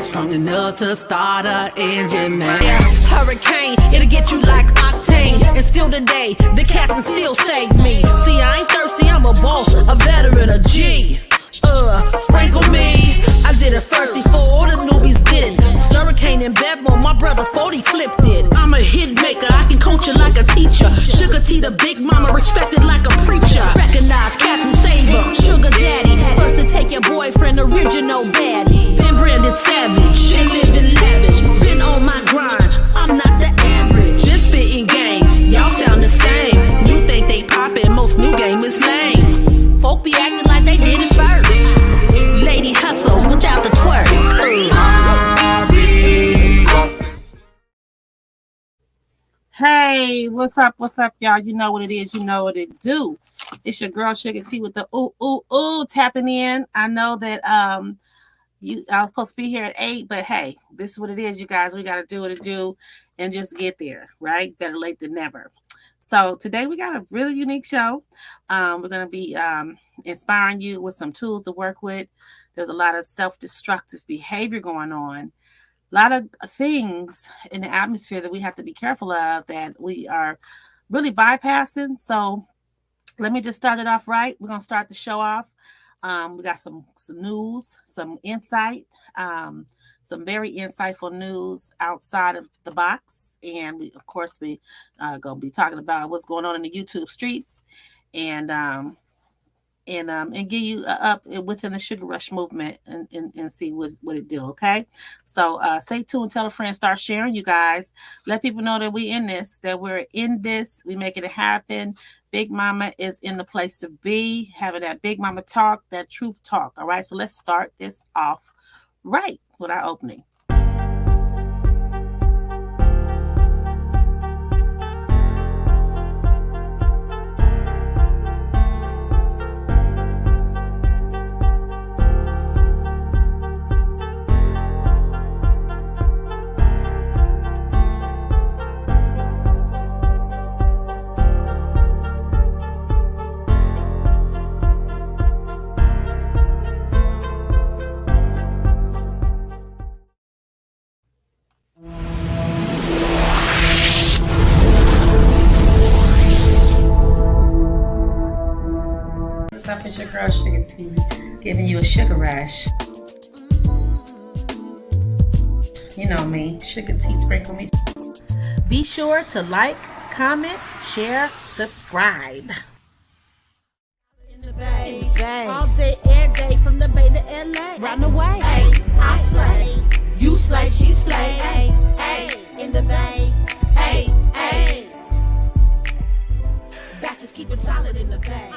Strong enough to start a engine, man. Hurricane, it'll get you like octane. And still today, the captain still saved me. See, I ain't thirsty, I'm a boss, a veteran, a G. Sprinkle me. I did it first before all the newbies did. Hurricane in Bedlam, my brother 40 flipped it. I'm a hit maker, I can coach you like a teacher. Suga-T, the big mama, respected like a preacher. Recognize Captain Saver, Sugar Daddy. First to take your boyfriend, original baddie. Been branded savage, been living lavish. Been on my grind, I'm not the average. This spitting game, y'all sound the same. You think they poppin', most new game is lame. Folk be acting like they did it first. Lady hustle without the twerk. Hey, what's up, y'all? You know what it is, you know what it do. It's your girl Suga-T with the ooh tapping in. I know that I was supposed to be here at 8, but hey, this is what it is, you guys. We gotta do what it do and just get there, right? Better late than never. So today we got a really unique show. We're gonna be inspiring you with some tools to work with. There's a lot of self-destructive behavior going on. A lot of things in the atmosphere that we have to be careful of that we are really bypassing. So let me just start it off right. We're going to start the show off. We got some news, some insight, some very insightful news outside of the box. And we, of course, we going to be talking about what's going on in the YouTube streets and give you up within the Sugar Rush movement and see what it do. Okay, so stay tuned, tell a friend, start sharing, you guys. Let people know that we're in this, we making it happen. Big Mama is in the place to be, having that Big Mama talk, that truth talk. All right, so let's start this off right with our opening. It's your girl Suga-T, giving you a sugar rush. You know me, Suga-T, sprinkle me. Be sure to like, comment, share, subscribe. In the bay. All day, every day, from the bay to LA. Run away. Hey, I slay. You slay, she slay. Hey, hey, in the bay. Hey, hey. Batches keep it solid in the bay.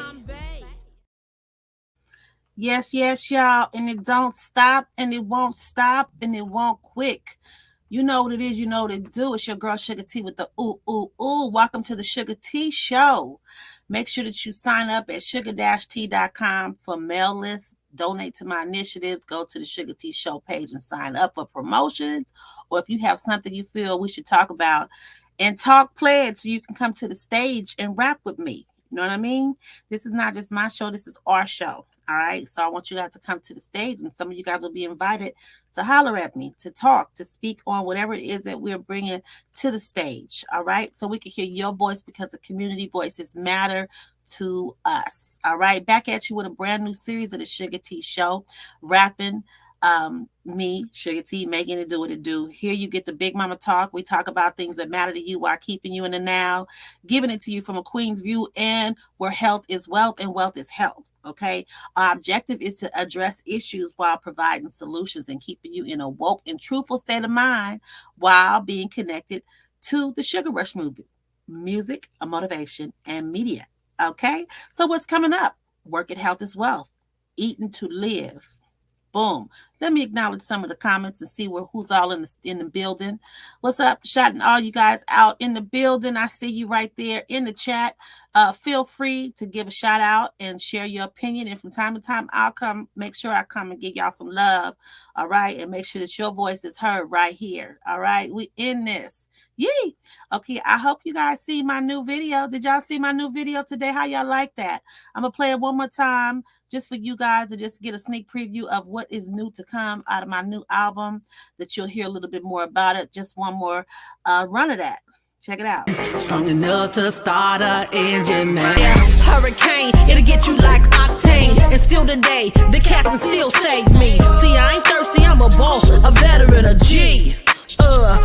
Yes, y'all. And it don't stop, and it won't stop, and it won't quick. You know what it is, you know what it do. It's your girl Suga-T with the ooh. Welcome to the Suga-T show. Make sure that you sign up at sugar-t.com for mail lists. Donate to my initiatives. Go to the Suga-T show page and sign up for promotions. Or if you have something you feel we should talk about, and talk pledge so you can come to the stage and rap with me. You know what I mean? This is not just my show. This is our show. All right. So I want you guys to come to the stage, and some of you guys will be invited to holler at me, to talk, to speak on whatever it is that we're bringing to the stage. All right. So we can hear your voice, because the community voices matter to us. All right. Back at you with a brand new series of the Suga-T show, rapping. Me, Suga-T, making it do what it do. Here you get the Big Mama talk. We talk about things that matter to you while keeping you in the now, giving it to you from a queen's view, and where health is wealth and wealth is health. Okay. Our objective is to address issues while providing solutions and keeping you in a woke and truthful state of mind while being connected to the Sugar Rush movement, music, motivation, and media. Okay. So what's coming up? Work at Health is Wealth. Eating to Live. Boom. Let me acknowledge some of the comments and see who's all in the building. What's up? Shouting all you guys out in the building. I see you right there in the chat. Feel free to give a shout out and share your opinion. And from time to time, I'll make sure I come and give y'all some love. All right. And make sure that your voice is heard right here. All right. We in this. Yee. Okay. I hope you guys see my new video. Did y'all see my new video today? How y'all like that? I'm going to play it one more time just for you guys to just get a sneak preview of what is new to come out of my new album, that you'll hear a little bit more about it. Just one more run of that. Check it out. Strong enough to start an engine, man. Hurricane, it'll get you like octane. And still today, the captain still saved me. See, I ain't thirsty, I'm a boss, a veteran, a G.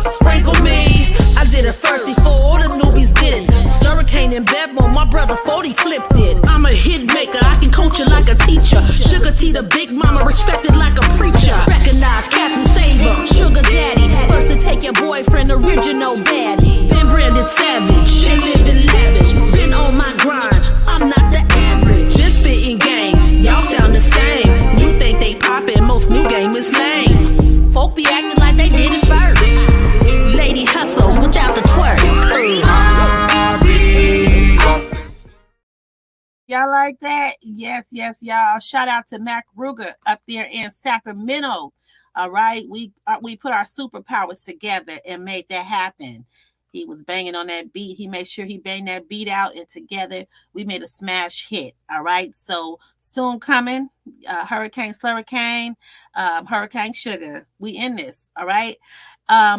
Sprinkle me. I did it first before all the newbies did it. Suga-T and Bedlam, my brother 40 flipped it. I'm a hit maker, I can coach you like a teacher. Suga-T, the big mama, respected like a preacher. Recognize Captain Saver, Sugar Daddy. First to take your boyfriend, original baddie. Been branded savage, and living lavish. Been on my grind, I'm not the average. This spitting game, y'all sound the same. You think they poppin', most new game is lame. Folk be acting like they did it first. Lady hustle without the twerk. Y'all like that? Yes, y'all. Shout out to Mac Ruger up there in Sacramento. All right, we put our superpowers together and made that happen. He was banging on that beat. He made sure he banged that beat out, and together we made a smash hit. All right, so soon coming, Hurricane Slurricane, Hurricane Sugar. We in this. All right,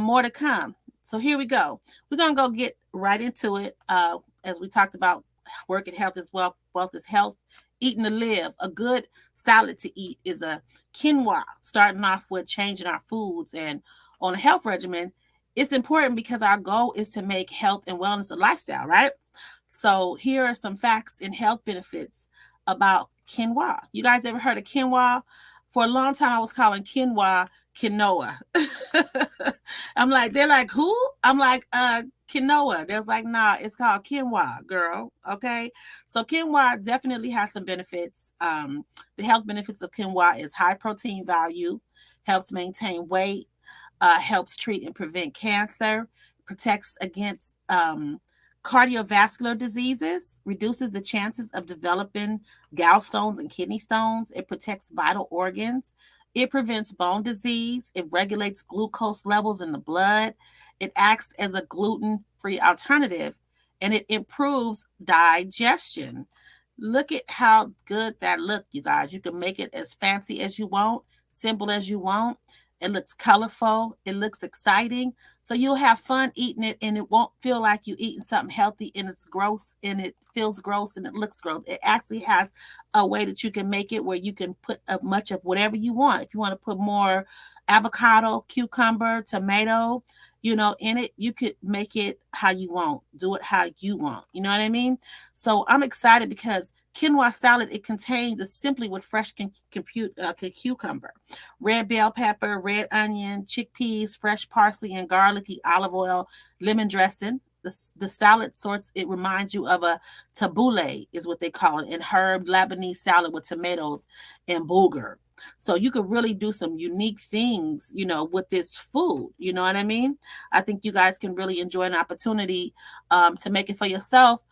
more to come. So here we go. We're gonna go get right into it. As we talked about, work and health is wealth. Wealth is health. Eating to live. A good salad to eat is a quinoa. Starting off with changing our foods and on a health regimen. It's important because our goal is to make health and wellness a lifestyle, right? So here are some facts and health benefits about quinoa. You guys ever heard of quinoa? For a long time, I was calling quinoa quinoa. I'm like, they're like, who? I'm like, quinoa. They're like, nah, it's called quinoa, girl. Okay. So quinoa definitely has some benefits. The health benefits of quinoa is high protein value, helps maintain weight, helps treat and prevent cancer, protects against cardiovascular diseases, reduces the chances of developing gallstones and kidney stones. It protects vital organs. It prevents bone disease. It regulates glucose levels in the blood. It acts as a gluten-free alternative, and it improves digestion. Look at how good that looked, you guys. You can make it as fancy as you want, simple as you want. It looks colorful. It looks exciting. So you'll have fun eating it, and it won't feel like you're eating something healthy and it's gross and it feels gross and it looks gross. It actually has a way that you can make it where you can put as much of whatever you want. If you want to put more avocado, cucumber, tomato, in it, you could make it how you want. Do it how you want. You know what I mean? So I'm excited because quinoa salad, it contains a simply with fresh cucumber, red bell pepper, red onion, chickpeas, fresh parsley, and garlicky olive oil, lemon dressing. The salad sorts, it reminds you of a tabbouleh is what they call it, and herb Lebanese salad with tomatoes and bulgur. So you could really do some unique things, with this food. You know what I mean? I think you guys can really enjoy an opportunity to make it for yourself,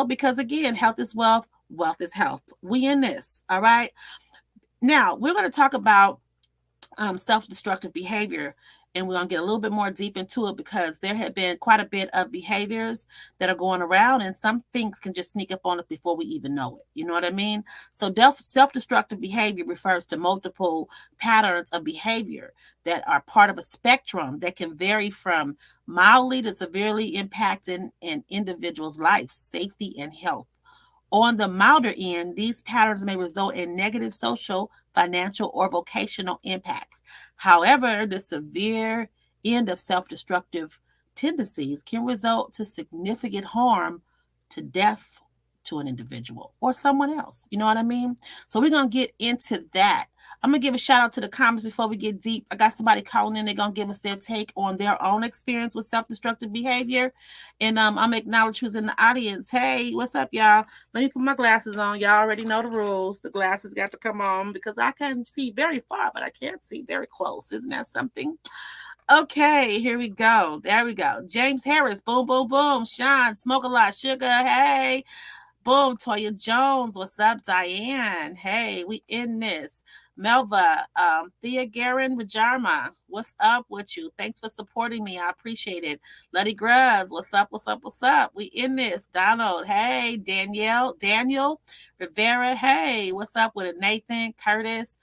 because again, health is wealth, wealth is health. We in this. All right. Now we're going to talk about self-destructive behavior. And we're going to get a little bit more deep into it because there have been quite a bit of behaviors that are going around, and some things can just sneak up on us before we even know it. You know what I mean? So self-destructive behavior refers to multiple patterns of behavior that are part of a spectrum that can vary from mildly to severely impacting an individual's life, safety, and health. On the milder end, these patterns may result in negative social, financial, or vocational impacts. However, the severe end of self-destructive tendencies can result to significant harm to death to an individual or someone else. You know what I mean? So we're going to get into that I'm going to give a shout out to the comments before we get deep. I got somebody calling in. They're going to give us their take on their own experience with self-destructive behavior. And I'm going to acknowledge who's in the audience. Hey, what's up, y'all? Let me put my glasses on. Y'all already know the rules. The glasses got to come on because I can't see very far, but I can't see very close. Isn't that something? Okay, here we go. There we go. James Harris, boom, boom, boom. Sean, Smoke a Lot, Sugar, hey. Boom, Toya Jones, what's up, Diane? Hey, we in this. Melva, Thea Garin Rajarma, what's up with you? Thanks for supporting me. I appreciate it. Letty Gruz, what's up, what's up, what's up? We in this. Donald, hey. Daniel Rivera, hey. What's up with it? Nathan, Curtis,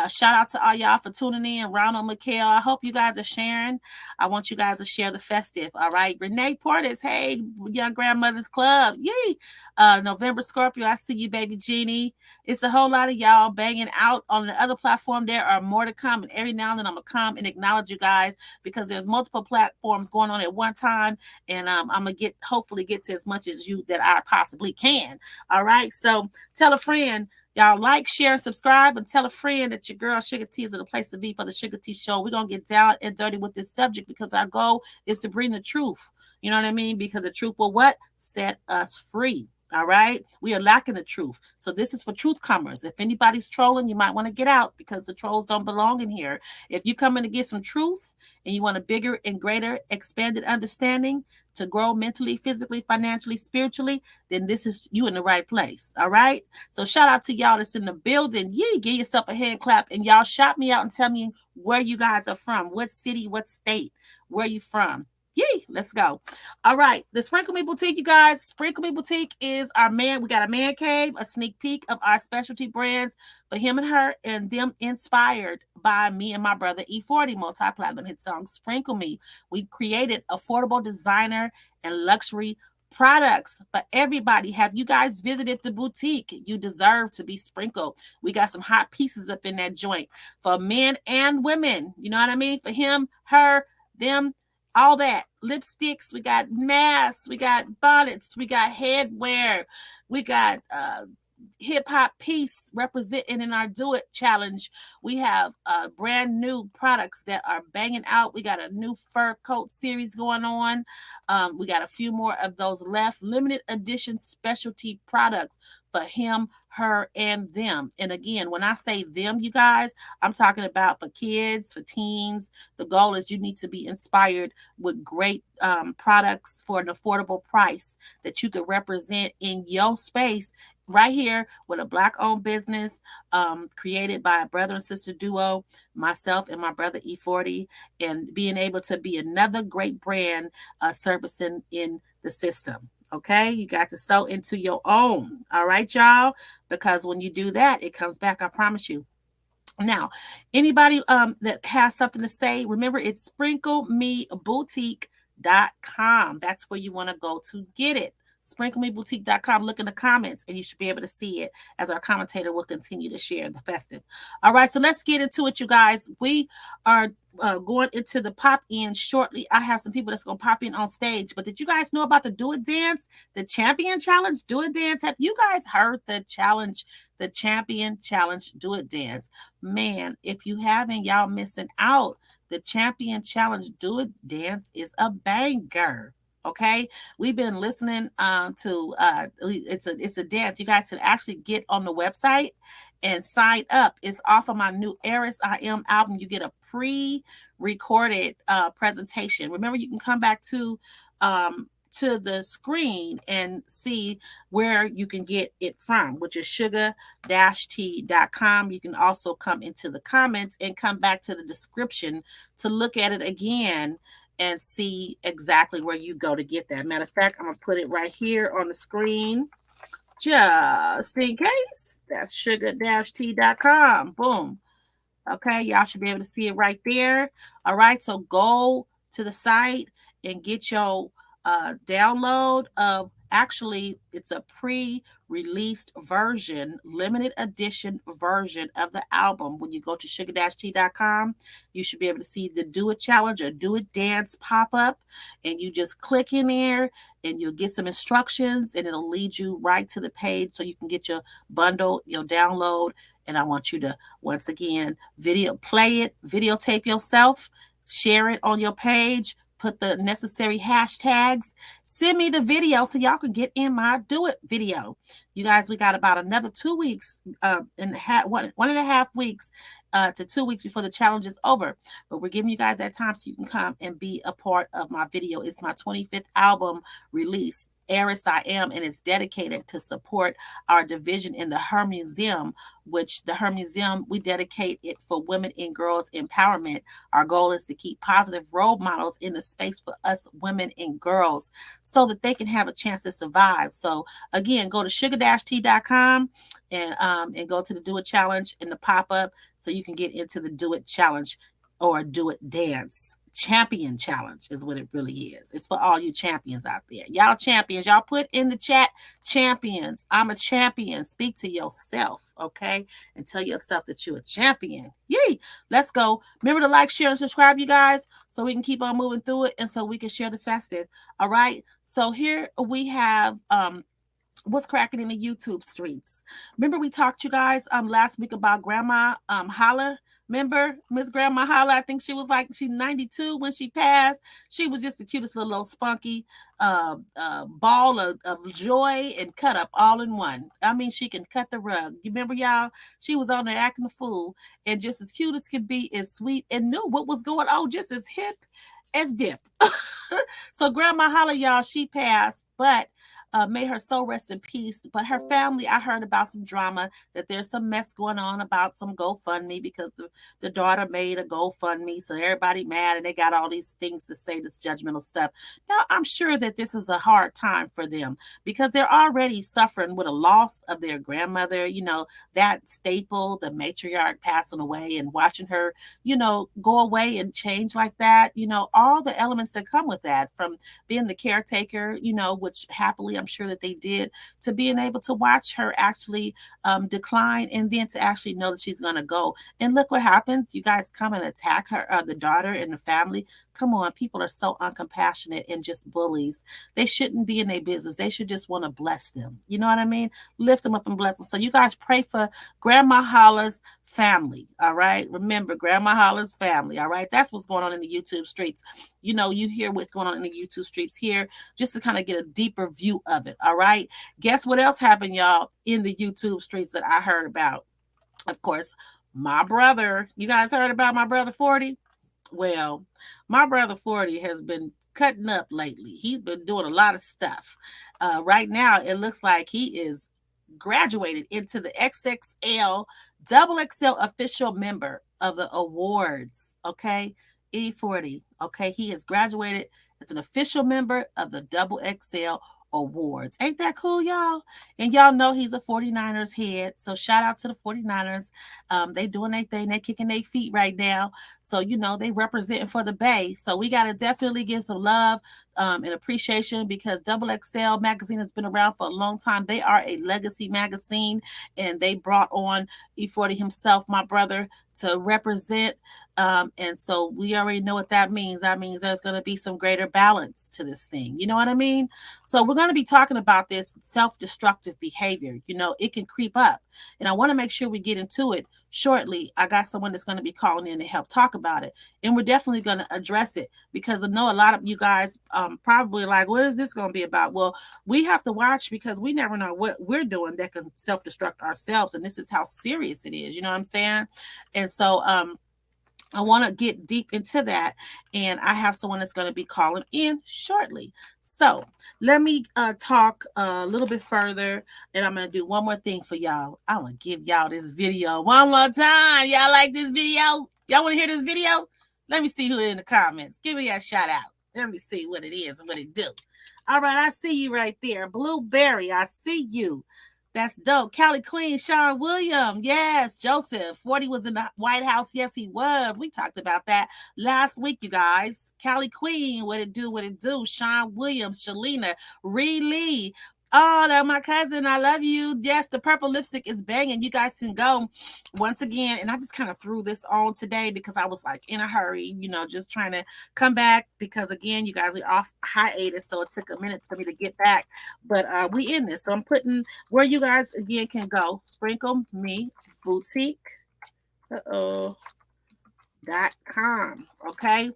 shout out to all y'all for tuning in. Ronald McHale, I hope you guys are sharing. I want you guys to share the festive. All right. Renee Portis, hey, Young Grandmothers Club. Yay. November Scorpio, I see you, baby Jeannie. It's a whole lot of y'all banging out on the other platform. There are more to come. And every now and then I'm going to come and acknowledge you guys because there's multiple platforms going on at one time. And I'm going to hopefully get to as much as you that I possibly can. All right. So tell a friend. Y'all like, share, and subscribe, and tell a friend that your girl Suga-T is the place to be for the Suga-T show. We're going to get down and dirty with this subject because our goal is to bring the truth. You know what I mean? Because the truth will what? Set us free. All right. We are lacking the truth. So this is for truth comers. If anybody's trolling, you might want to get out because the trolls don't belong in here. If you come in to get some truth and you want a bigger and greater expanded understanding to grow mentally, physically, financially, spiritually, then this is you in the right place. All right. So shout out to y'all that's in the building. Yeah, give yourself a hand clap and y'all shout me out and tell me where you guys are from. What city, what state, where you from? Yay, let's go. All right, the Sprinkle Me Boutique, you guys. Sprinkle Me Boutique is our man. We got a man cave, a sneak peek of our specialty brands for him and her, and them inspired by me and my brother E40, multi-platinum hit song Sprinkle Me. We created affordable designer and luxury products for everybody. Have you guys visited the boutique? You deserve to be sprinkled. We got some hot pieces up in that joint for men and women. You know what I mean? For him, her, them, all that. Lipsticks, we got masks, we got bonnets, we got headwear, we got hip hop piece representing in our Do It challenge. We have brand new products that are banging out. We got a new fur coat series going on. We got a few more of those left. Limited edition specialty products for him, her, and them. And again, when I say them, you guys, I'm talking about for kids, for teens. The goal is you need to be inspired with great products for an affordable price that you could represent in your space right here with a Black-owned business created by a brother and sister duo, myself and my brother E40, and being able to be another great brand servicing in the system. Okay, you got to sow into your own. All right, y'all, because when you do that, it comes back. I promise you. Now, anybody that has something to say, remember it's sprinklemeboutique.com. That's where you want to go to get it. Sprinklemeboutique.com. Look in the comments and you should be able to see it as our commentator will continue to share the festive. All right, so let's get into it, you guys. We are going into the pop in shortly. I have some people that's going to pop in on stage. But did you guys know about the Do It Dance, the Champion Challenge? Do It Dance. Have you guys heard the challenge, the Champion Challenge Do It Dance? Man, if you haven't, y'all missing out. The Champion Challenge Do It Dance is a banger. Okay, we've been listening to it's a dance. You guys can actually get on the website and sign up. It's off of my new Eris I Am album. You get a pre-recorded presentation. Remember, you can come back to the screen and see where you can get it from, which is sugar-t.com. You can also come into the comments and come back to the description to look at it again and see exactly where you go to get that. Matter of fact, I'm going to put it right here on the screen just in case. That's sugar-t.com. Boom. Okay, y'all should be able to see it right there. All right, so go to the site and get your download of Actually, it's a pre-released version, limited edition version of the album. When you go to sugar-t.com, you should be able to see the Do It Challenge or Do It Dance pop up, and you just click in there and you'll get some instructions, and it'll lead you right to the page so you can get your bundle, your download. And I want you to, once again, play it, videotape yourself, share it on your page, put the necessary hashtags, send me the video so y'all can get in my Do It video. You guys, we got about another 2 weeks, and 1.5 weeks to 2 weeks before the challenge is over. But we're giving you guys that time so you can come and be a part of my video. It's my 25th album release, Heiress I Am, and it's dedicated to support our division in the Her Museum, which the Her Museum, we dedicate it for women and girls empowerment. Our goal is to keep positive role models in the space for us women and girls so that they can have a chance to survive. So again, go to sugar-t.com and go to the Do It Challenge in the pop-up so you can get into the Do It Challenge or Do It Dance. Champion challenge is what it really is. It's for all you champions out there. Y'all champions, y'all put in the chat champions. I'm a champion. Speak to yourself, okay? And tell yourself that you're a champion. Yay! Let's go. Remember to like, share, and subscribe, you guys, so we can keep on moving through it and so we can share the festive. All right. So here we have what's cracking in the YouTube streets. Remember we talked to you guys last week about Grandma Holler. Remember Miss Grandma Holler? I think she was like, she's 92 when she passed. She was just the cutest little spunky ball of joy and cut up all in one. I mean, she can cut the rug. You remember, y'all? She was on there acting a fool and just as cute as could be, and sweet, and knew what was going on, just as hip as dip. So Grandma Holler, y'all, she passed, but may her soul rest in peace. But her family, I heard about some drama, that there's some mess going on about some GoFundMe because the daughter made a GoFundMe. So everybody mad and they got all these things to say, this judgmental stuff. Now, I'm sure that this is a hard time for them because they're already suffering with a loss of their grandmother, you know, that staple, the matriarch passing away and watching her, you know, go away and change like that, you know, all the elements that come with that, from being the caretaker, you know, which happily I'm sure that they did, to being able to watch her actually decline, and then to actually know that she's going to go. And look what happens. You guys come and attack her, the daughter and the family. Come on, people are so uncompassionate and just bullies. They shouldn't be in their business. They should just want to bless them. You know what I mean? Lift them up and bless them. So you guys pray for Grandma Holler's family. All right. Remember, Grandma Holler's family. All right. That's what's going on in the YouTube streets. You know, you hear what's going on in the YouTube streets here just to kind of get a deeper view of it. All right. Guess what else happened, y'all, in the YouTube streets that I heard about? Of course, my brother. You guys heard about my brother 40? Well, my brother 40 has been cutting up lately. He's been doing a lot of stuff. Right now, it looks like he is graduated into the XXL XXL official member of the awards. Okay, E40. Okay, he has graduated as an official member of the XXL awards. Ain't that cool, y'all? And y'all know he's a 49ers head, so shout out to the 49ers. They doing their thing. They kicking their feet right now, so you know they representing for the Bay. So we got to definitely give some love and appreciation, because XXL magazine has been around for a long time. They are a legacy magazine, and they brought on E40 himself, my brother, to represent. And so we already know what that means. That means there's going to be some greater balance to this thing. You know what I mean? So we're going to be talking about this self-destructive behavior. You know, it can creep up, and I want to make sure we get into it shortly. I got someone that's going to be calling in to help talk about it, and we're definitely going to address it, because I know a lot of you guys probably like, what is this going to be about? Well, we have to watch, because we never know what we're doing that can self-destruct ourselves, and this is how serious it is. You know what I'm saying? And so I want to get deep into that, and I have someone that's going to be calling in shortly. So let me talk a little bit further, and I'm going to do one more thing for y'all. I'm going to give y'all this video one more time. Y'all like this video? Y'all want to hear this video? Let me see who in the comments. Give me a shout out. Let me see what it is and what it do. All right, I see you right there. Blueberry, I see you. That's dope. Cali Queen, Sean William. Yes, Joseph. 40 was in the White House. Yes, he was. We talked about that last week, you guys. Cali Queen, what it do, what it do. Sean Williams, Shalina, Ree Lee. Oh, that's my cousin. I love you. Yes, the purple lipstick is banging. You guys can go once again. And I just kind of threw this on today because I was like in a hurry, just trying to come back because again, you guys, we're off hiatus. So it took a minute for me to get back. But we in this. So I'm putting where you guys again can go. Sprinkle Me Boutique. .com. Okay.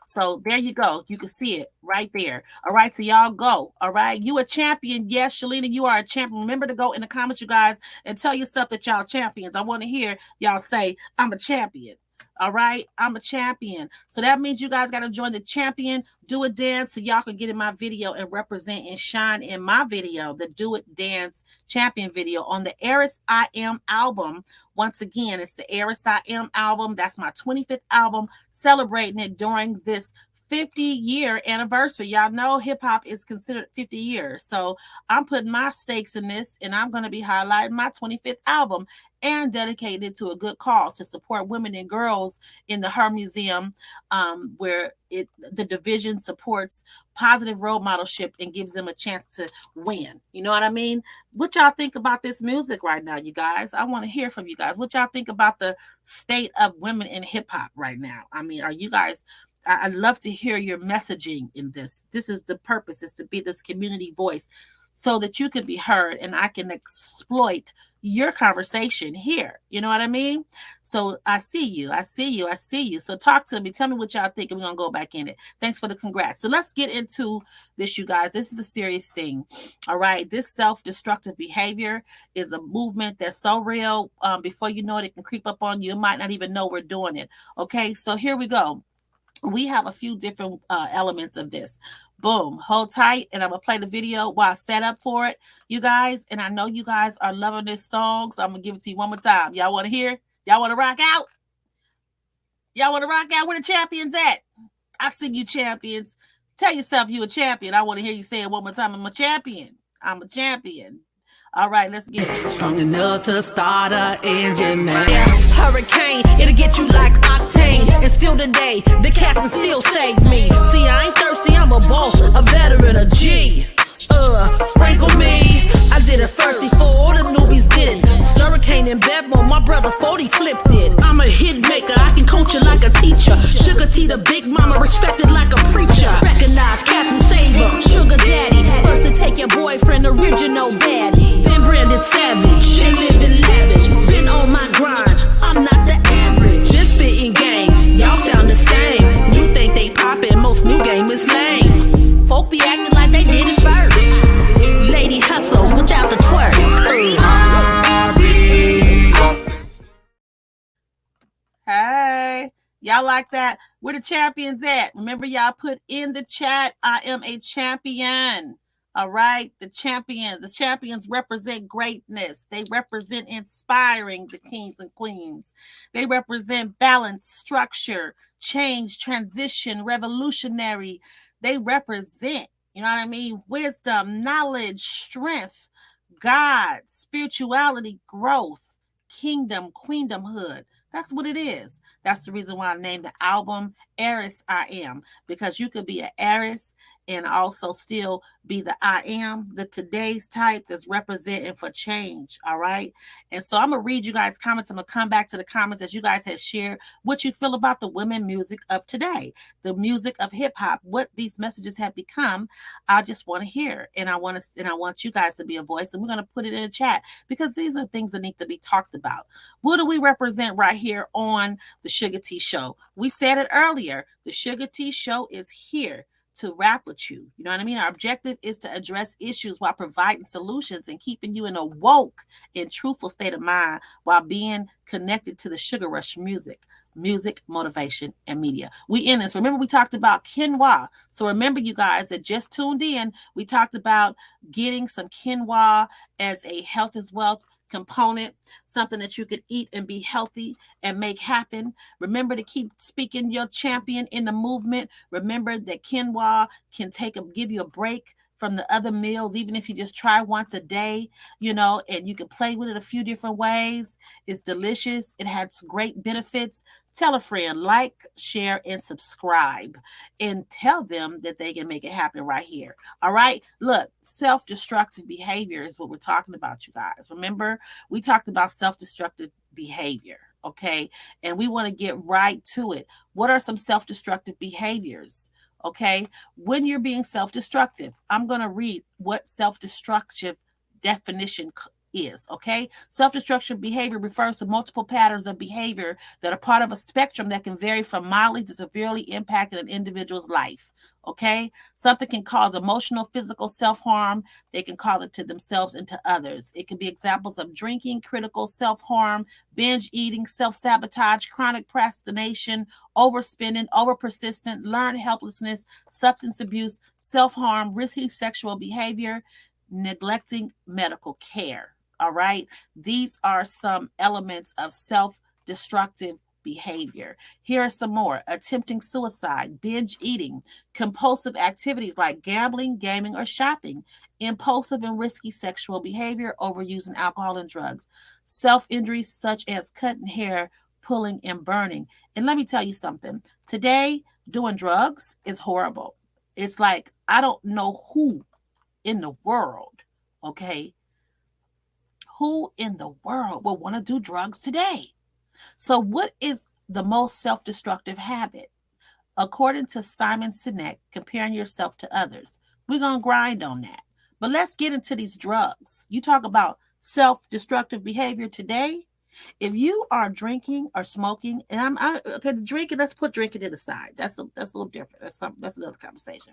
So there you go. You can see it right there. All right. So y'all go. All right. You a champion. Yes, Shalina, you are a champion. Remember to go in the comments, you guys, and tell yourself that y'all champions. I want to hear y'all say, I'm a champion. All right. I'm a champion. So that means you guys got to join the champion, do a dance so y'all can get in my video and represent and shine in my video, the Do It Dance Champion video on the Eris I Am album. Once again, it's the Eris I Am album. That's my 25th album, celebrating it during this 50-year anniversary. Y'all know hip hop is considered 50 years. So I'm putting my stakes in this and I'm going to be highlighting my 25th album and dedicated it to a good cause to support women and girls in the Her Museum, where the division supports positive role modelship and gives them a chance to win. You know what I mean? What y'all think about this music right now, you guys? I want to hear from you guys. What y'all think about the state of women in hip hop right now? I mean, are you guys... I'd love to hear your messaging in this. This is the purpose, is to be this community voice so that you can be heard and I can exploit your conversation here. You know what I mean? So I see you. I see you. I see you. So talk to me. Tell me what y'all think and we're going to go back in it. Thanks for the congrats. So let's get into this, you guys. This is a serious thing. All right. This self-destructive behavior is a movement that's so real. Before you know it, it can creep up on you. You might not even know we're doing it. Okay. So here we go. We have a few different elements of this. Boom, hold tight, and I'm gonna play the video while I set up for it, you guys. And I know you guys are loving this song, so I'm gonna give it to you one more time. Y'all want to hear? Y'all want to rock out? Y'all want to rock out? Where the champions at? I see you, champions. Tell yourself you a champion. I want to hear you say it one more time. I'm a champion. I'm a champion. All right, let's get it. Strong enough to start an engine, man. Hurricane, it'll get you like octane. And still today, the captain still saved me. See, I ain't thirsty, I'm a boss, a veteran, a G. Sprinkle me. I did it first before all the newbies did it. Hurricane and Bedlam, my brother 40 flipped it. I'm a hit maker, I can coach you like a teacher. Suga-T, the big mama, respected like a preacher. Recognize Captain Saver, Sugar Daddy. First to take your boyfriend, original baddie. Been branded savage, been living lavish. Been on my grind, I'm not the average. This spitting game, y'all sound the same. You think they poppin', most new game is lame. Folk be acting like they did it first. Lady hustle without the twerk. Hey, y'all like that? Where the champions at? Remember, y'all put in the chat, I am a champion. All right, the champions represent greatness. They represent inspiring the kings and queens. They represent balance, structure, change, transition, revolutionary. They represent, you know what I mean? Wisdom, knowledge, strength, God, spirituality, growth, kingdom, queendomhood. That's what it is. That's the reason why I named the album Eris I Am, because you could be an heiress and also still be the I am, the today's type that's representing for change. All right. And so I'm going to read you guys' comments. I'm going to come back to the comments as you guys have shared what you feel about the women music of today, the music of hip hop, what these messages have become. I just want to hear, and I want you guys to be a voice, and we're going to put it in the chat because these are things that need to be talked about. What do we represent right here on the Suga-T Show? We said it earlier. The Suga-T Show is here to rap with you. You know what I mean? Our objective is to address issues while providing solutions and keeping you in a woke and truthful state of mind while being connected to the sugar rush music, motivation, and media. We in this. Remember, we talked about quinoa. So remember, you guys that just tuned in, we talked about getting some quinoa as a health is wealth component, something that you could eat and be healthy and make happen. Remember to keep speaking your champion in the movement. Remember that quinoa can give you a break from the other meals, even if you just try once a day, and you can play with it a few different ways. It's delicious. It has great benefits. Tell a friend, like, share, and subscribe, and tell them that they can make it happen right here. All right. Look, self-destructive behavior is what we're talking about, you guys. Remember, we talked about self-destructive behavior. Okay. And we want to get right to it. What are some self-destructive behaviors? Okay. When you're being self-destructive, I'm going to read what self-destructive definition is. Okay. Self-destructive behavior refers to multiple patterns of behavior that are part of a spectrum that can vary from mildly to severely impacting an individual's life. Okay. Something can cause emotional, physical self-harm. They can cause it to themselves and to others. It can be examples of drinking, critical self-harm, binge eating, self-sabotage, chronic procrastination, overspending, over-persistent, learned helplessness, substance abuse, self-harm, risky sexual behavior, neglecting medical care. All right. These are some elements of self-destructive behavior. Here are some more: attempting suicide, binge eating, compulsive activities like gambling, gaming, or shopping, impulsive and risky sexual behavior, overusing alcohol and drugs, self-injuries such as cutting hair, pulling, and burning. And let me tell you something. Today, doing drugs is horrible. It's like, I don't know who in the world, okay, who in the world will want to do drugs today? So what is the most self-destructive habit? According to Simon Sinek, comparing yourself to others. We're going to grind on that. But let's get into these drugs. You talk about self-destructive behavior today. If you are drinking or smoking, and okay, drinking, let's put drinking to the side. That's a little different. That's another conversation.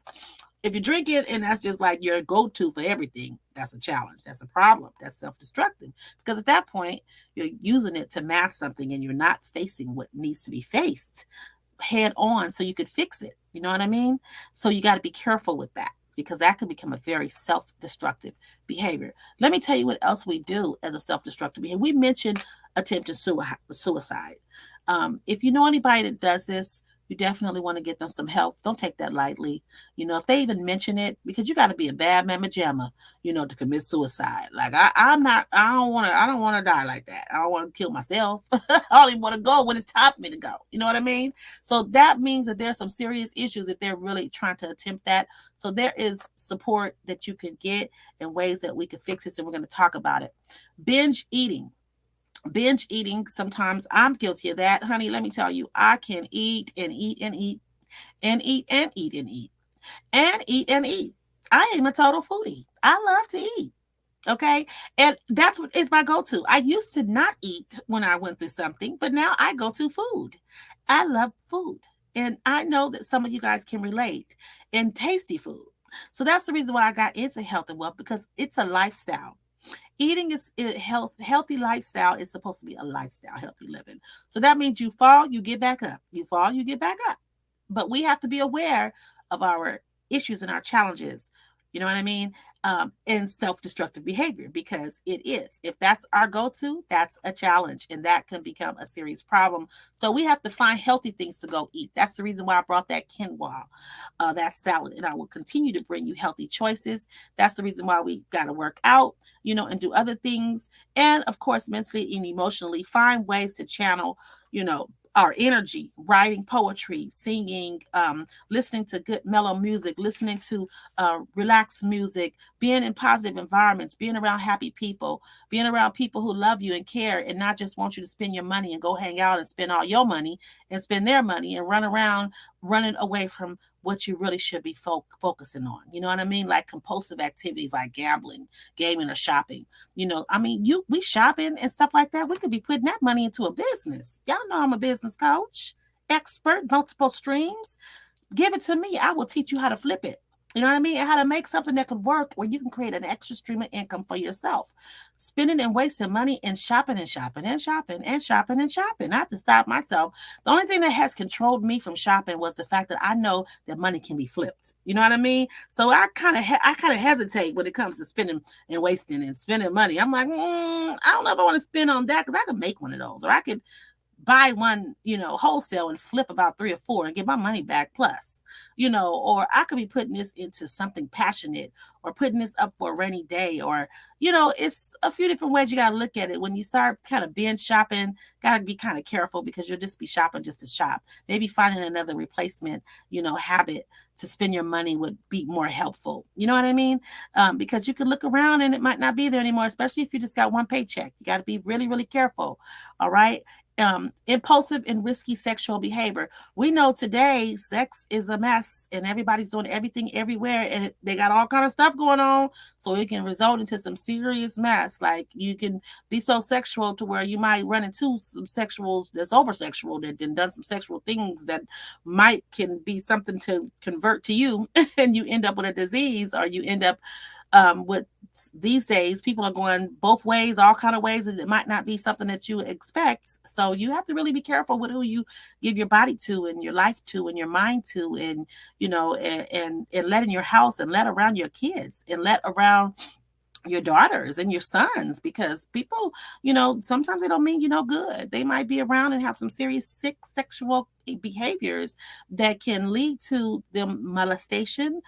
If you're drinking and that's just like your go-to for everything, that's a challenge. That's a problem. That's self-destructive. Because at that point, you're using it to mask something and you're not facing what needs to be faced head on so you could fix it. You know what I mean? So you got to be careful with that, because that can become a very self-destructive behavior. Let me tell you what else we do as a self-destructive behavior. We mentioned attempted suicide. If you know anybody that does this, you definitely want to get them some help. Don't take that lightly. If they even mention it, because you got to be a bad mamma jamma, to commit suicide. Like I don't want to die like that. I don't want to kill myself. I don't even want to go when it's time for me to go. You know what I mean? So that means that there's some serious issues if they're really trying to attempt that. So there is support that you can get and ways that we can fix this, and we're going to talk about it. Binge eating, sometimes I'm guilty of that, honey. Let me tell you, I can eat and eat and eat and eat and eat and eat and eat and eat. I am a total foodie. I love to eat. Okay. And that's what is my go-to. I used to not eat when I went through something, but now I go to food. I love food. And I know that some of you guys can relate, and tasty food. So that's the reason why I got into health and wealth, because it's a lifestyle. Eating is healthy lifestyle is supposed to be a lifestyle, healthy living. So that means you fall, you get back up. You fall, you get back up. But we have to be aware of our issues and our challenges. You know what I mean? And self-destructive behavior, because it is. If that's our go-to, that's a challenge, and that can become a serious problem. So we have to find healthy things to go eat. That's the reason why I brought that quinoa, that salad, and I will continue to bring you healthy choices. That's the reason why we got to work out, and do other things. And of course, mentally and emotionally, find ways to channel, our energy, writing poetry, singing, listening to good mellow music, listening to relaxed music, being in positive environments, being around happy people, being around people who love you and care and not just want you to spend your money and go hang out and spend all your money and spend their money and run around running away from what you really should be focusing on. You know what I mean? Like compulsive activities like gambling, gaming, or shopping. We shopping and stuff like that. We could be putting that money into a business. Y'all know I'm a business coach, expert, multiple streams. Give it to me. I will teach you how to flip it. You know what I mean? And how to make something that could work where you can create an extra stream of income for yourself. Spending and wasting money and shopping and shopping and shopping and shopping and shopping. I have to stop myself. The only thing that has controlled me from shopping was the fact that I know that money can be flipped. You know what I mean? So I kind of hesitate when it comes to spending and wasting and spending money. I'm like, I don't know if I want to spend on that, because I could make one of those, or I could buy one, wholesale and flip about 3 or 4 and get my money back plus, or I could be putting this into something passionate or putting this up for a rainy day, or, it's a few different ways you got to look at it. When you start kind of binge shopping, got to be kind of careful because you'll just be shopping just to shop. Maybe finding another replacement, habit to spend your money would be more helpful. You know what I mean? Because you could look around and it might not be there anymore, especially if you just got one paycheck. You got to be really, really careful. All right. Impulsive and risky sexual behavior. We know today sex is a mess and everybody's doing everything everywhere and they got all kind of stuff going on, so it can result into some serious mess. Like you can be so sexual to where you might run into some sexuals that's over sexual, that then done some sexual things that might can be something to convert to you and you end up with a disease, or you end up with these days people are going both ways, all kind of ways, and it might not be something that you expect. So you have to really be careful with who you give your body to and your life to and your mind to, and and let in your house and let around your kids and let around your daughters and your sons, because people, sometimes they don't mean good. They might be around and have some serious sick sexual behaviors that can lead to them molestation,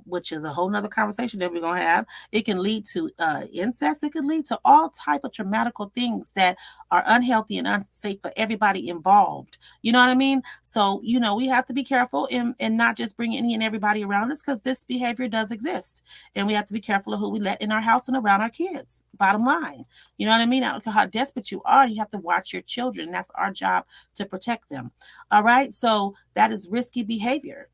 which is a whole nother conversation that we're going to have. It can lead to incest. It can lead to all type of traumatical things that are unhealthy and unsafe for everybody involved. You know what I mean? So, we have to be careful and not just bring any and everybody around us, because this behavior does exist. And we have to be careful of who we let in our house and around our kids. Bottom line. You know what I mean? I don't care how desperate you are, you have to watch your children. That's our job, to protect them. All right. So that is risky behavior,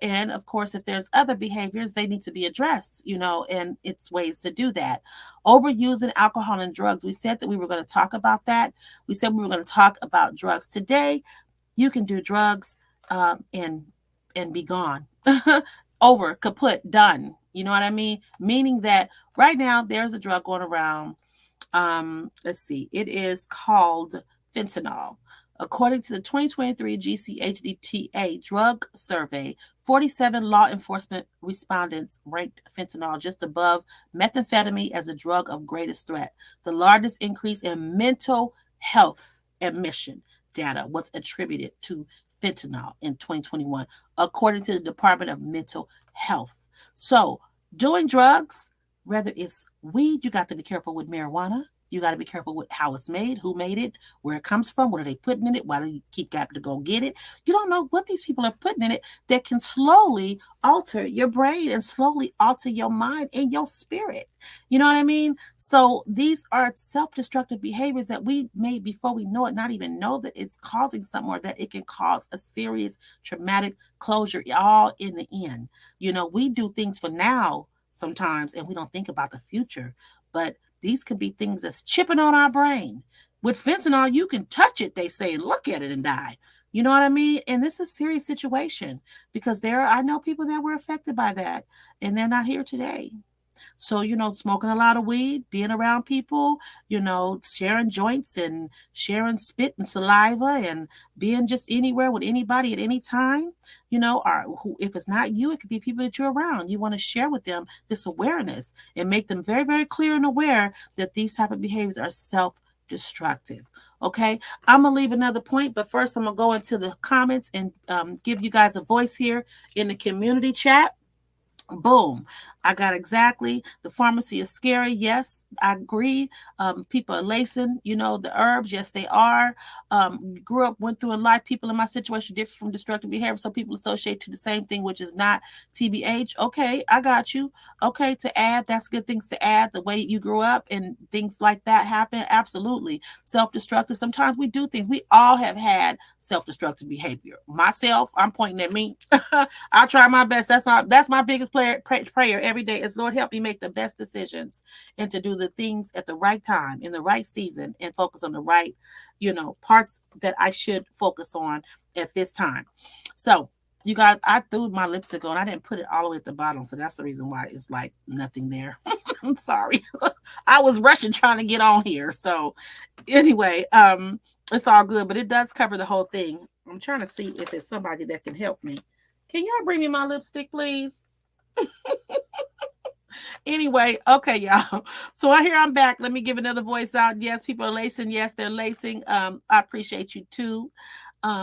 and of course, if there's other behaviors, they need to be addressed, and it's ways to do that. Overusing alcohol and drugs. We said that we were going to talk about that. We said we were going to talk about drugs today. You can do drugs and be gone. Over, kaput, done. You know what I mean? Meaning that right now there's a drug going around. Let's see. It is called fentanyl. According to the 2023 GCHDTA drug survey, 47 law enforcement respondents ranked fentanyl just above methamphetamine as a drug of greatest threat. The largest increase in mental health admission data was attributed to fentanyl in 2021, according to the Department of Mental Health. So, doing drugs, whether it's weed, you got to be careful with marijuana. You got to be careful with how it's made, who made it, where it comes from, what are they putting in it, why do you keep got to go get it? You don't know what these people are putting in it that can slowly alter your brain and slowly alter your mind and your spirit. You know what I mean? So these are self-destructive behaviors that we may, before we know it, not even know that it's causing something, or that it can cause a serious traumatic closure, all in the end. We do things for now sometimes and we don't think about the future, but these could be things that's chipping on our brain. With fentanyl, you can touch it, they say, and look at it and die. You know what I mean? And this is a serious situation, because I know people that were affected by that and they're not here today. So, smoking a lot of weed, being around people, sharing joints and sharing spit and saliva and being just anywhere with anybody at any time, or if it's not you, it could be people that you're around. You want to share with them this awareness and make them very, very clear and aware that these type of behaviors are self-destructive. Okay, I'm gonna leave another point, but first I'm gonna go into the comments and give you guys a voice here in the community chat. Boom. I got exactly. The pharmacy is scary. Yes, I agree. People are lacing, the herbs. Yes, they are. Grew up, went through in life. People in my situation different from destructive behavior. So people associate to the same thing, which is not TBH. Okay, I got you. Okay, to add, that's good things to add. The way you grew up and things like that happen. Absolutely. Self-destructive. Sometimes we do things. We all have had self-destructive behavior. Myself, I'm pointing at me. I try my best. That's my biggest prayer every day is, Lord, help me make the best decisions and to do the things at the right time, in the right season, and focus on the right, parts that I should focus on at this time. So, you guys, I threw my lipstick on. I didn't put it all the way at the bottom. So that's the reason why it's like nothing there. I'm sorry. I was rushing trying to get on here. So anyway, it's all good, but it does cover the whole thing. I'm trying to see if there's somebody that can help me. Can y'all bring me my lipstick, please? Anyway, okay, y'all. So I hear I'm back. Let me give another voice out. Yes, people are lacing. Yes, they're lacing. I appreciate you too.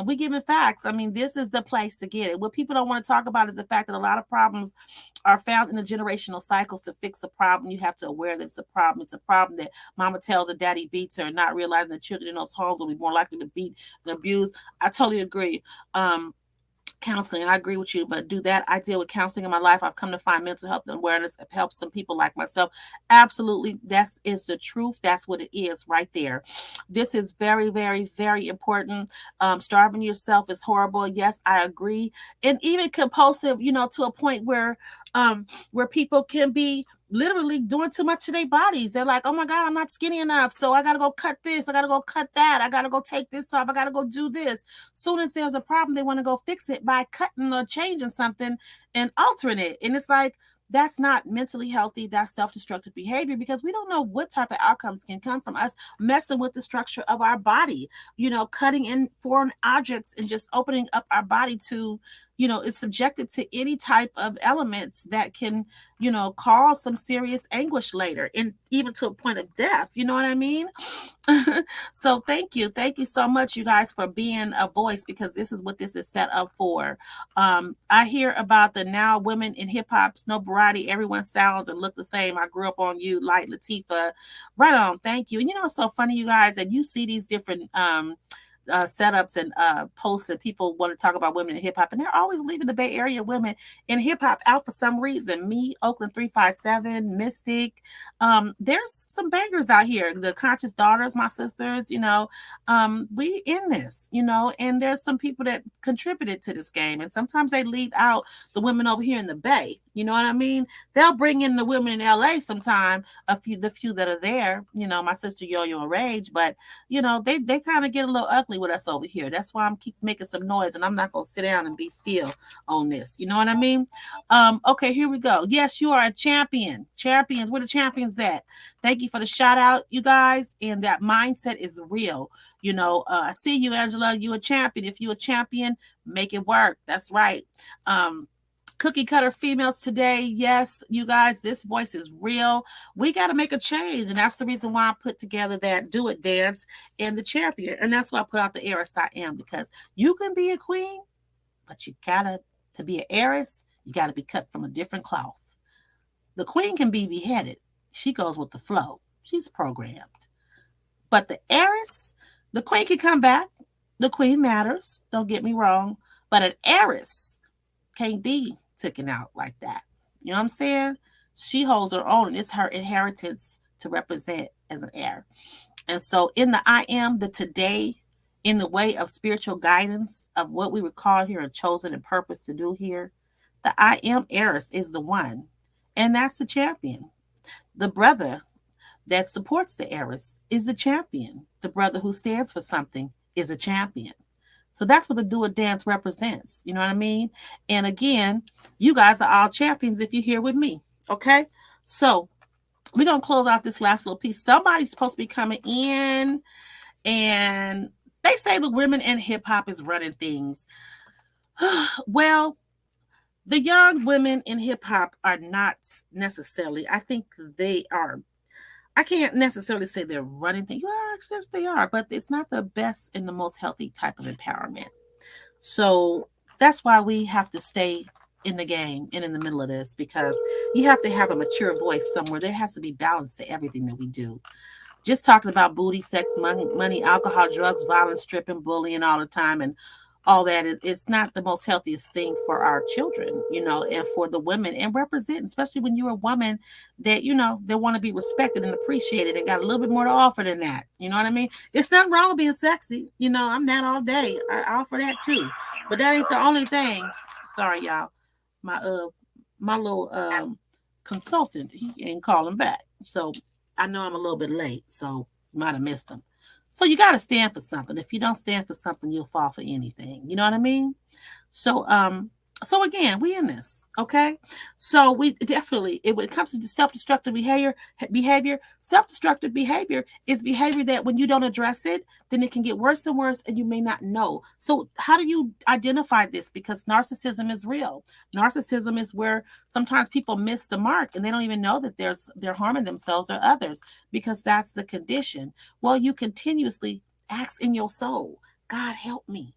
We giving facts. I mean, this is the place to get it. What people don't want to talk about is the fact that a lot of problems are found in the generational cycles. To fix a problem, you have to aware that it's a problem. It's a problem that mama tells her daddy beats her, not realizing the children in those homes will be more likely to beat and abuse. I totally agree. Counseling, I agree with you, but do that. I deal with counseling in my life. I've come to find mental health and awareness helps some people like myself. Absolutely, that is the truth. That's what it is right there. This is very, very, very important. Starving yourself is horrible. Yes, I agree. And even compulsive, to a point where people can be literally doing too much to their bodies. They're like, oh my God, I'm not skinny enough. So I got to go cut this. I got to go cut that. I got to go take this off. I got to go do this. Soon as there's a problem, they want to go fix it by cutting or changing something and altering it. And it's like, that's not mentally healthy. That's self-destructive behavior because we don't know what type of outcomes can come from us messing with the structure of our body, cutting in foreign objects and just opening up our body to, is subjected to any type of elements that can, cause some serious anguish later and even to a point of death. You know what I mean? So thank you. Thank you so much, you guys, for being a voice because this is what this is set up for. I hear about the now women in hip hop, no variety. Everyone sounds and look the same. I grew up on you, like Latifah. Right on. Thank you. And it's so funny, you guys, that you see these different setups and posts that people want to talk about women in hip hop, and they're always leaving the Bay Area women in hip hop out for some reason. Me, Oakland 357, Mystic. There's some bangers out here. The Conscious Daughters, my sisters. We in this. And there's some people that contributed to this game, and sometimes they leave out the women over here in the Bay. You know what I mean? They'll bring in the women in LA sometime. The few that are there. My sister Yo-Yo and Rage, but they kind of get a little ugly with us over here. That's why I'm keep making some noise, and I'm not gonna sit down and be still on this. You know what I mean? Okay, here we go. Yes, you are a champion. Champions, where the champions at? Thank you for the shout out, you guys. And that mindset is real. I see you, Angela. You a champion. If you a champion, make it work. That's right. Cookie cutter females today. Yes, you guys, this voice is real. We got to make a change. And that's the reason why I put together that Do It dance and the champion. And that's why I put out the heiress I am, because you can be a queen, but you gotta, to be an heiress, you got to be cut from a different cloth. The queen can be beheaded. She goes with the flow. She's programmed. But the heiress, the queen can come back. The queen matters. Don't get me wrong. But an heiress can't be taken out like that. You know what I'm saying? She holds her own, and it's her inheritance to represent as an heir. And so in the I am, the today, in the way of spiritual guidance of what we were called here and chosen and purpose to do here, the I am heiress is the one. And that's the champion. The brother that supports the heiress is the champion. The brother who stands for something is a champion. So that's what the Do It dance represents. You know what I mean? And again, you guys are all champions if you're here with me. Okay? So we're going to close out this last little piece. Somebody's supposed to be coming in, and they say the women in hip hop is running things. Well, the young women in hip hop are not necessarily, I think they are. I can't necessarily say they're running things. Well, yes, they are, but it's not the best and the most healthy type of empowerment. So that's why we have to stay in the game and in the middle of this, because you have to have a mature voice somewhere. There has to be balance to everything that we do. Just talking about booty, sex, money, alcohol, drugs, violence, stripping, bullying all the time, and all that, it's not the most healthiest thing for our children, and for the women, and represent, especially when you're a woman that, they want to be respected and appreciated and got a little bit more to offer than that. You know what I mean? It's nothing wrong with being sexy. I'm that all day. I offer that too. But that ain't the only thing. Sorry, y'all. My little consultant, he ain't calling back. So I know I'm a little bit late. So you might have missed him. So you got to stand for something. If you don't stand for something, you'll fall for anything. You know what I mean? So So again, we in this, okay? So we definitely, when it comes to self-destructive behavior, self-destructive behavior is behavior that when you don't address it, then it can get worse and worse, and you may not know. So how do you identify this? Because narcissism is real. Narcissism is where sometimes people miss the mark, and they don't even know that they're harming themselves or others because that's the condition. Well, you continuously ask in your soul, God, help me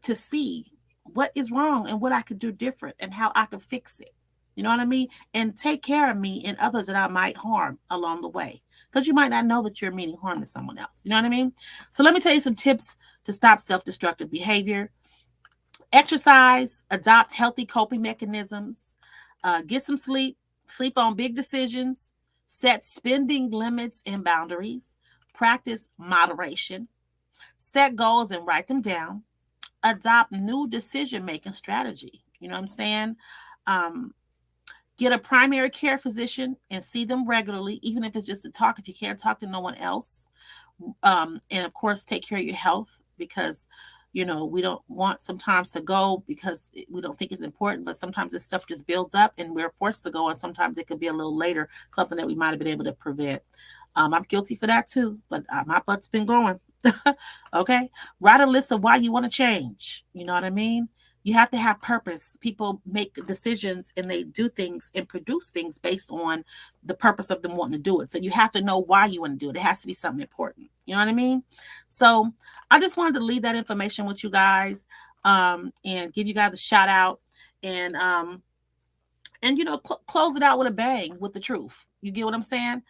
to see what is wrong and what I could do different and how I could fix it. You know what I mean? And take care of me and others that I might harm along the way. Because you might not know that you're meaning harm to someone else. You know what I mean? So let me tell you some tips to stop self-destructive behavior. Exercise, adopt healthy coping mechanisms, get some sleep on big decisions, set spending limits and boundaries, practice moderation, set goals and write them down, adopt new decision making strategy. You know what I'm saying? Um, get a primary care physician and see them regularly, even if it's just to talk, if you can't talk to no one else. And of course, take care of your health because, we don't want sometimes to go because we don't think it's important, but sometimes this stuff just builds up and we're forced to go. And sometimes it could be a little later, something that we might have been able to prevent. I'm guilty for that too, but my butt's been going. Okay. Write a list of why you want to change. You know what I mean? You have to have purpose. People make decisions and they do things and produce things based on the purpose of them wanting to do it. So you have to know why you want to do it. It has to be something important. You know what I mean? So I just wanted to leave that information with you guys, and give you guys a shout out, and close it out with a bang with the truth. You get what I'm saying?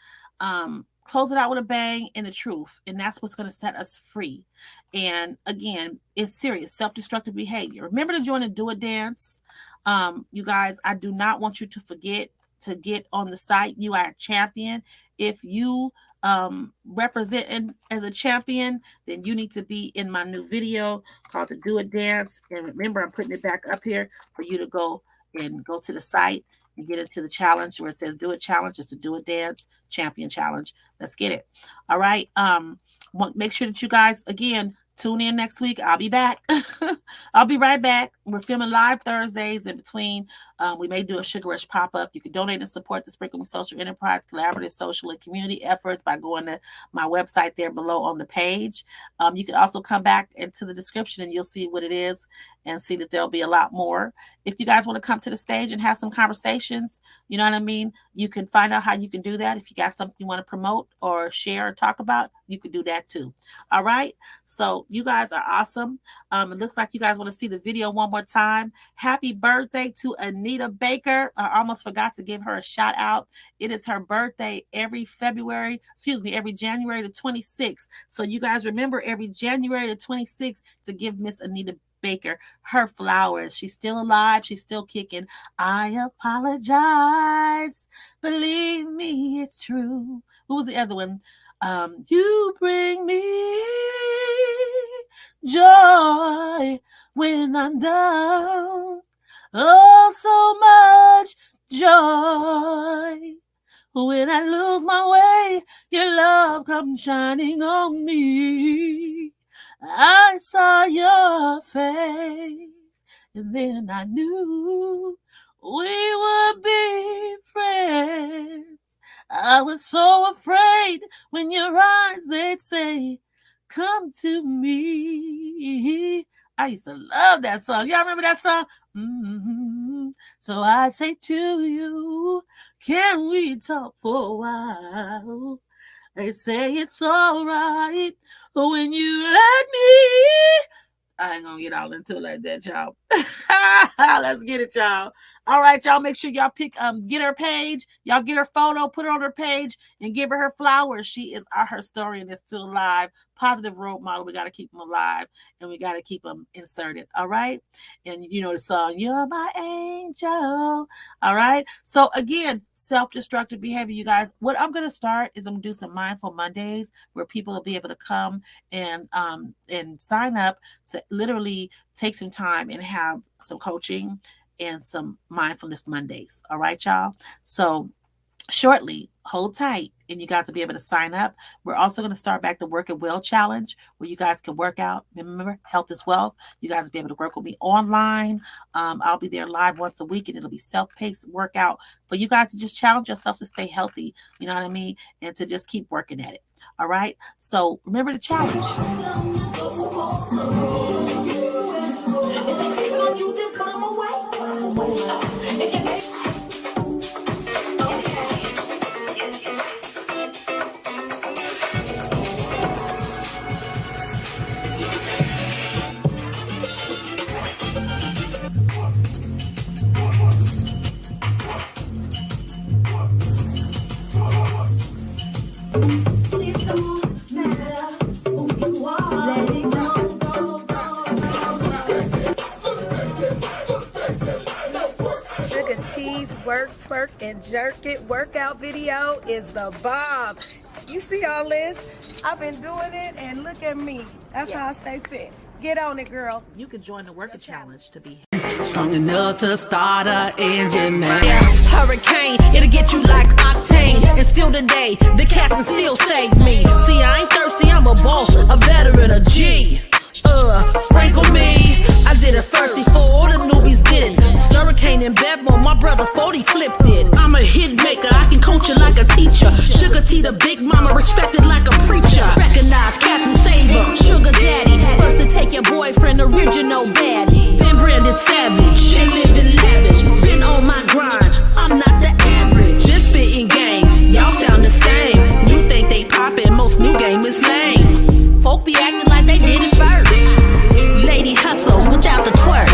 Close it out with a bang and the truth, and that's what's going to set us free. And again, it's serious self-destructive behavior. Remember to join the Do It Dance. You guys, I do not want you to forget to get on the site. You are a champion. If you represent as a champion, then you need to be in my new video called the Do It Dance. And remember, I'm putting it back up here for you to go to the site and get into the challenge where it says Do It Challenge. It's the Do It Dance Champion Challenge. Let's get it. All right. Make sure that you guys, again, tune in next week. I'll be back. I'll be right back. We're filming live Thursdays in between. We may do a Sugar Rush pop-up. You can donate and support the Sprinkling Social Enterprise Collaborative Social and Community Efforts by going to my website there below on the page. You can also come back into the description and you'll see what it is and see that there'll be a lot more. If you guys want to come to the stage and have some conversations, you know what I mean? You can find out how you can do that. If you got something you want to promote or share or talk about, you can do that too. All right. So you guys are awesome. It looks like you guys want to see the video one more time. Happy birthday to Anita Baker. I almost forgot to give her a shout out. It is her birthday every January the 26th. So you guys remember every January the 26th to give Miss Anita Baker her flowers. She's still alive. She's still kicking. I apologize. Believe me, it's true. What was the other one? You bring me joy when I'm down. Oh, so much joy. When I lose my way, your love comes shining on me. I saw your face, and then I knew we would be friends. I was so afraid when your eyes, they'd say, come to me. I used to love that song. Y'all remember that song? Mm-hmm. So I say to you, can we talk for a while? They say it's all right when you let me. I ain't gonna get all into it like that, y'all. Let's get it, y'all. All right, y'all. Make sure y'all get her page. Y'all get her photo, put her on her page, and give her flowers. She is our historian that's still alive. Positive role model. We got to keep them alive, and we got to keep them inserted. All right. And you know the song, "You're My Angel." All right. So again, self-destructive behavior, you guys. What I'm gonna start is I'm gonna do some Mindful Mondays where people will be able to come and sign up to literally take some time and have some coaching and some mindfulness Mondays. All right, y'all. So shortly. Hold tight, and you guys will be able to sign up. We're also going to start back the Work at Will Challenge, where you guys can work out. Remember, health is wealth. You guys will be able to work with me online. I'll be there live once a week, and it'll be self-paced workout for you guys to just challenge yourself to stay healthy. You know what I mean? And to just keep working at it. All right? So remember the challenge. Suga-T's work, twerk, and jerk it workout video is the bomb. You see all this? I've been doing it, and look at me. That's how I stay fit. Get on it, girl. You can join the workout challenge to be strong enough to start a engine, man. Hurricane, it'll get you like octane. And still today, the captain still saved me. See, I ain't thirsty, I'm a boss, a veteran, a G. Sprinkle me. I did it first before the newbies did it. Hurricane in Bedlam, my brother 40 flipped it. I'm a hit maker, I can coach you like a teacher. Suga-T, the big mama, respected like a preacher. Recognize Captain Saver, Sugar Daddy. First to take your boyfriend, original baddie. Been branded savage, and living lavish. Been on my grind, I'm not the average. This spitting game, y'all sound the same. You think they poppin', most new game is lame. Folk be acting like they did it first. Lady hustle without the twerk.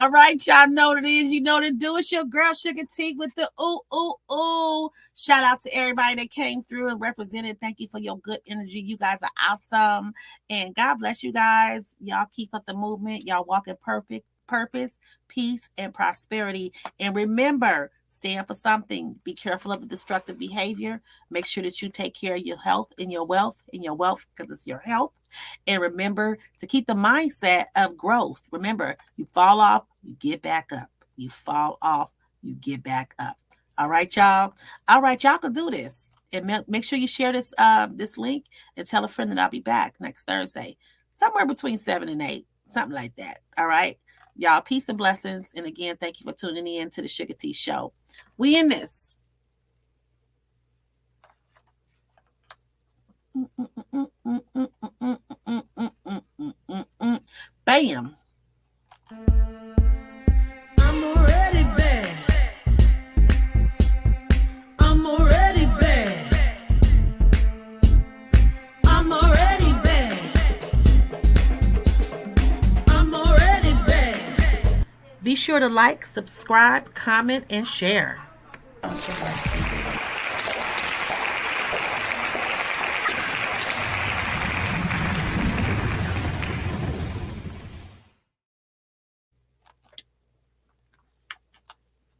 All right, y'all know what it is. You know what to do. It's your girl Suga-T with the ooh, ooh, ooh. Shout out to everybody that came through and represented. Thank you for your good energy. You guys are awesome. And God bless you guys. Y'all keep up the movement. Y'all walk in perfect purpose, peace, and prosperity. And remember, stand for something. Be careful of the destructive behavior. Make sure that you take care of your health and your wealth because it's your health. And remember to keep the mindset of growth. Remember, you fall off, you get back up. You fall off, you get back up. All right, y'all. All right, y'all can do this. And make sure you share this this link and tell a friend that I'll be back next Thursday, somewhere between 7 and 8, something like that. All right. Y'all, peace and blessings. And again, thank you for tuning in to the Suga-T Show. We in this. Bam. I'm already bad. I'm already bad. I'm already bad. I'm already bad. Be sure to like, subscribe, comment, and share. Suga-T.